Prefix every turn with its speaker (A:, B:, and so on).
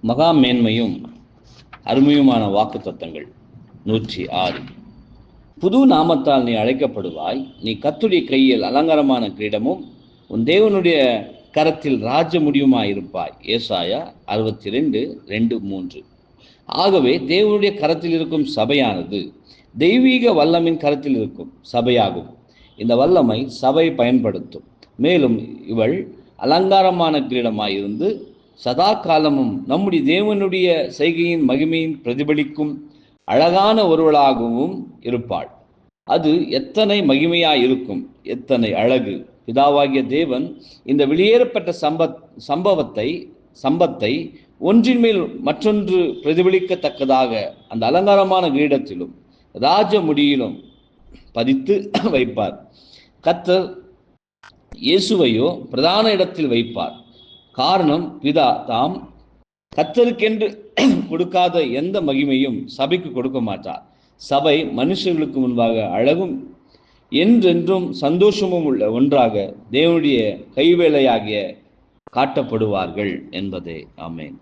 A: மகா மேன்மையும் அருமையுமான வாக்குத்தத்தங்கள் 106. புது நாமத்தால் நீ அழைக்கப்படுவாய். நீ கர்த்தருடைய கையில் அலங்காரமான கிரீடமும் உன் தேவனுடைய கரத்தில் ராஜ முடியுமாயிருப்பாய். ஏசாயா 62:2-3. ஆகவே தேவனுடைய கரத்தில் இருக்கும் சபையானது தெய்வீக வல்லமின் கரத்தில் இருக்கும் சபையாகும். இந்த வல்லமை சபை பயன்படுத்தும். மேலும் இவள் அலங்காரமான கிரீடமாயிருந்து சதா காலமும் நம்முடைய தேவனுடைய செய்கையின் மகிமையின் பிரதிபலிக்கும் அழகான ஒருவளாகவும் இருப்பாள். அது எத்தனை மகிமையாயிருக்கும், எத்தனை அழகு! பிதாவாகிய தேவன் இந்த வெளியேறப்பட்ட சம்பத்தை ஒன்றின் மேல் மற்றொன்று பிரதிபலிக்கத்தக்கதாக அந்த அலங்காரமான கிரீடத்திலும் ராஜ முடியிலும் பதித்து வைப்பார். கர்த்தர் இயேசுவையோ பிரதான இடத்தில் வைப்பார். காரணம், பிதா தாம் கர்த்தருக்கென்று கொடுக்காத எந்த மகிமையும் சபைக்கு கொடுக்க மாட்டார். சபை மனுஷர்களுக்கு முன்பாக அழகும் என்றென்றும் சந்தோஷமும் உள்ள ஒன்றாக தேவனுடைய கைவேலையாகிய காட்டப்படுவார்கள் என்பதே. ஆமென்.